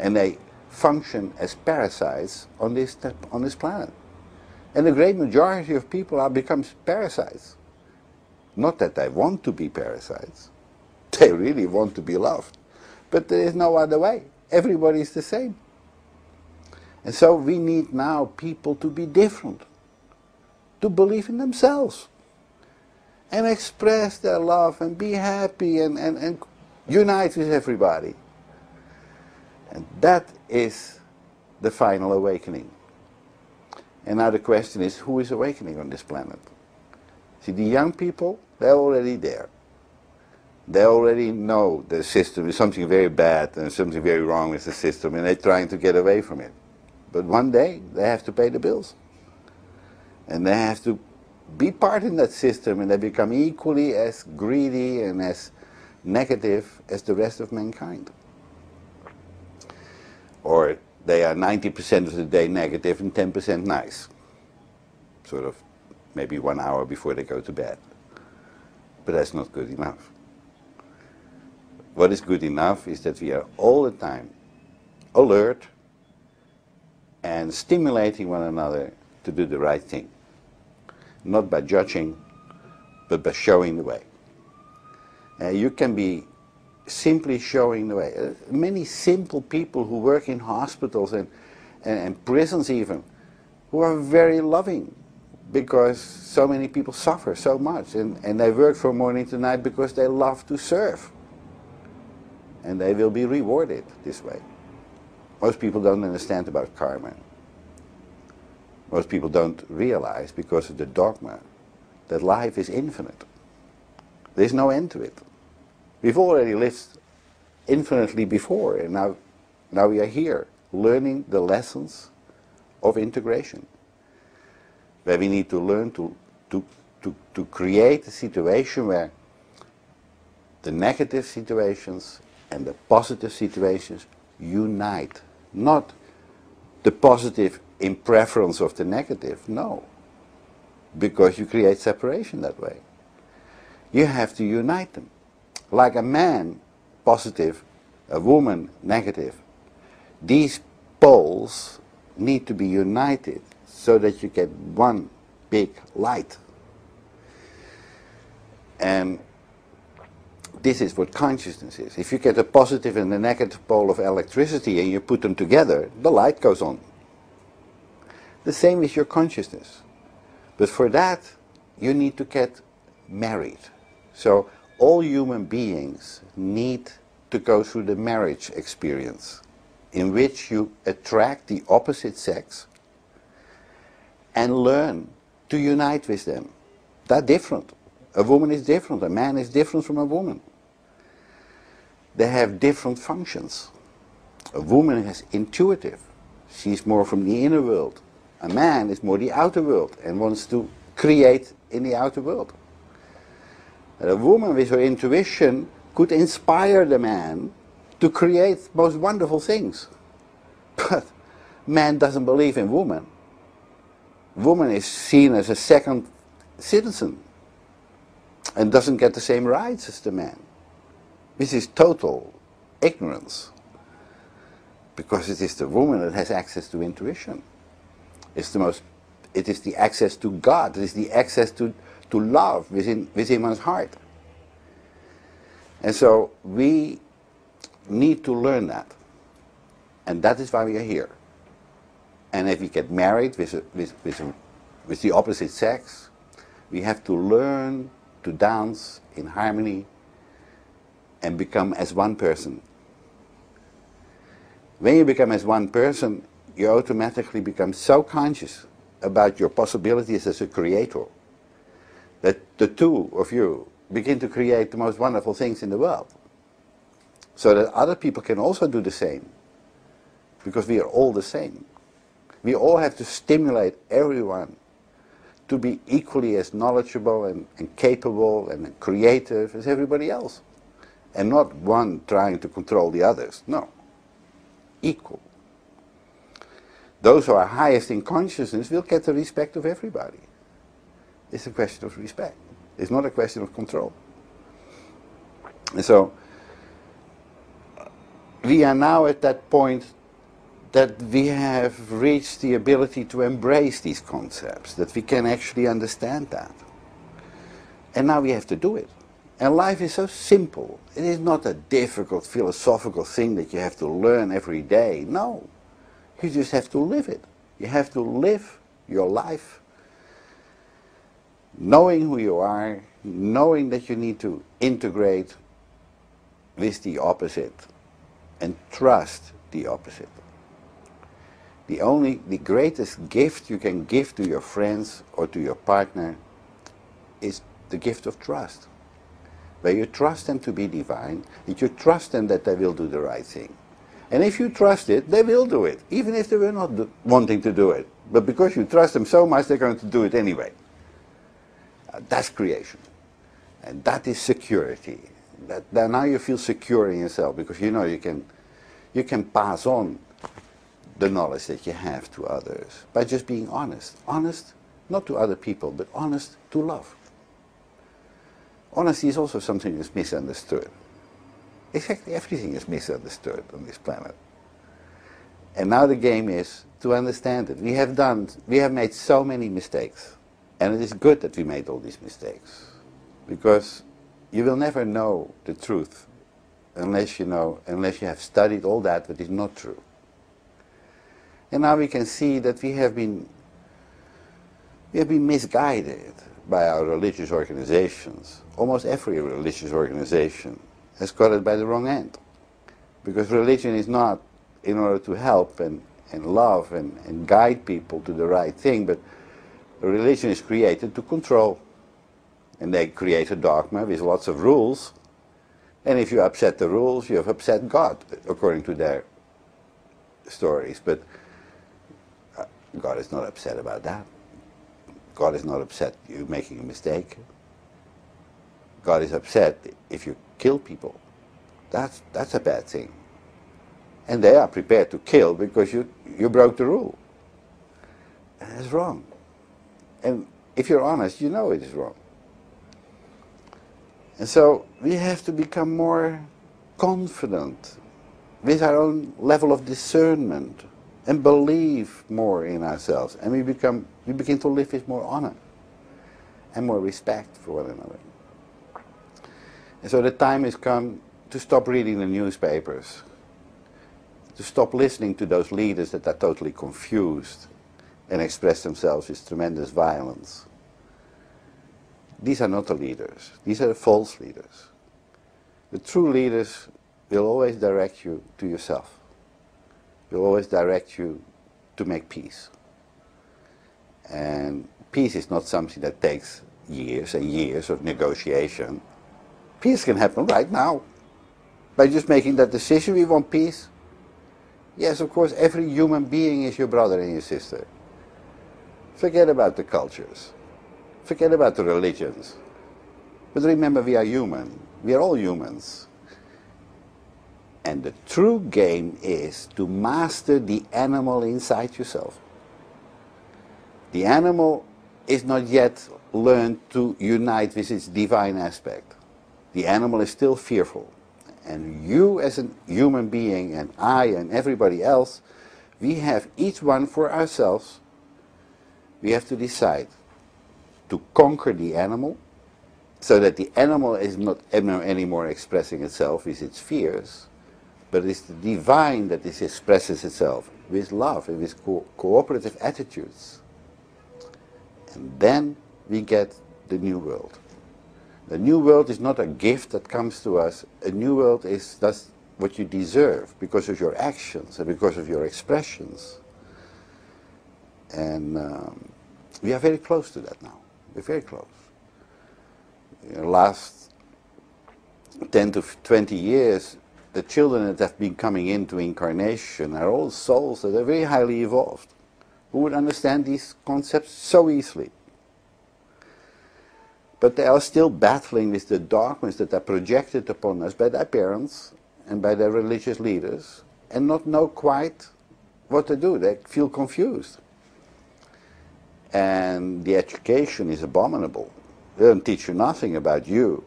And they function as parasites on this planet. And the great majority of people are becomes parasites. Not that they want to be parasites. They really want to be loved. But there is no other way. Everybody is the same. And so we need now people to be different, to believe in themselves, and express their love and be happy and unite with everybody. And that is the final awakening. And now the question is, who is awakening on this planet? See, the young people, they're already there. They already know the system is something very bad and something very wrong with the system, and they're trying to get away from it. But one day, they have to pay the bills. And they have to be part in that system, and they become equally as greedy and as negative as the rest of mankind. Or they are 90% of the day negative and 10% nice. Sort of maybe 1 hour before they go to bed. But that's not good enough. What is good enough is that we are all the time alert and stimulating one another to do the right thing. Not by judging, but by showing the way. You can be simply showing the way. Many simple people who work in hospitals and prisons even, who are very loving, because so many people suffer so much, and they work from morning to night because they love to serve. And they will be rewarded this way. Most people don't understand about karma. Most people don't realize, because of the dogma, that life is infinite. There's no end to it. We've already lived infinitely before, and now we are here, learning the lessons of integration, where we need to learn to create a situation where the negative situations and the positive situations unite. Not the positive in preference of the negative, no. Because you create separation that way. You have to unite them. Like a man, positive, a woman, negative. These poles need to be united so that you get one big light. And this is what consciousness is. If you get a positive and a negative pole of electricity and you put them together, the light goes on. The same is your consciousness. But for that, you need to get married. So all human beings need to go through the marriage experience, in which you attract the opposite sex and learn to unite with them. They're different. A woman is different. A man is different from a woman. They have different functions. A woman is intuitive. She's more from the inner world. A man is more the outer world and wants to create in the outer world. And a woman with her intuition could inspire the man to create most wonderful things. But man doesn't believe in woman. Woman is seen as a second citizen and doesn't get the same rights as the man. This is total ignorance, because it is the woman that has access to intuition. It is the access to God. It is the access to love within one's heart. And so we need to learn that. And that is why we are here. And if we get married with the opposite sex, we have to learn to dance in harmony and become as one person. When you become as one person, you automatically become so conscious about your possibilities as a creator that the two of you begin to create the most wonderful things in the world, so that other people can also do the same, because we are all the same. We all have to stimulate everyone to be equally as knowledgeable and capable and creative as everybody else. And not one trying to control the others. No. Equal. Those who are highest in consciousness will get the respect of everybody. It's a question of respect. It's not a question of control. And so, we are now at that point that we have reached the ability to embrace these concepts, that we can actually understand that. And now we have to do it. And life is so simple. It is not a difficult philosophical thing that you have to learn every day. No. You just have to live it. You have to live your life knowing who you are, knowing that you need to integrate with the opposite and trust the opposite. The greatest gift you can give to your friends or to your partner is the gift of trust. Where you trust them to be divine, that you trust them that they will do the right thing. And if you trust it, they will do it, even if they were not wanting to do it. But because you trust them so much, they're going to do it anyway. That's creation. And that is security. That now you feel secure in yourself, because you know you can pass on the knowledge that you have to others by just being honest. Honest, not to other people, but honest to love. Honesty is also something that's misunderstood. Exactly everything is misunderstood on this planet. And now the game is to understand it. We have made so many mistakes. And it is good that we made all these mistakes. Because you will never know the truth unless you have studied all that is not true. And now we can see that we have been misguided by our religious organizations. Almost every religious organization has got it by the wrong end. Because religion is not in order to help and love and guide people to the right thing, but religion is created to control. And they create a dogma with lots of rules. And if you upset the rules, you have upset God, according to their stories. But God is not upset about that. God is not upset you making a mistake. God is upset if you kill people. That's a bad thing. And they are prepared to kill because you broke the rule. And that's wrong. And if you're honest, you know it is wrong. And so we have to become more confident with our own level of discernment and believe more in ourselves. And we begin to live with more honor and more respect for one another. And so the time has come to stop reading the newspapers, to stop listening to those leaders that are totally confused and express themselves with tremendous violence. These are not the leaders. These are the false leaders. The true leaders will always direct you to yourself. Will always direct you to make peace. And peace is not something that takes years and years of negotiation. Peace can happen right now. By just making that decision, we want peace. Yes, of course, every human being is your brother and your sister. Forget about the cultures. Forget about the religions. But remember, we are human. We are all humans. And the true game is to master the animal inside yourself. The animal is not yet learned to unite with its divine aspect. The animal is still fearful. And you as a human being, and I and everybody else, we have each one for ourselves. We have to decide to conquer the animal, so that the animal is not anymore expressing itself with its fears, but it's the divine that expresses itself with love and with cooperative attitudes. And then we get the new world. The new world is not a gift that comes to us. A new world is that's what you deserve because of your actions and because of your expressions. And we are very close to that now. We're very close. In the last 10 to 20 years, the children that have been coming into incarnation are all souls that are very highly evolved, who would understand these concepts so easily. But they are still battling with the dogmas that are projected upon us by their parents and by their religious leaders, and not know quite what to do. They feel confused. And the education is abominable. They don't teach you nothing about you.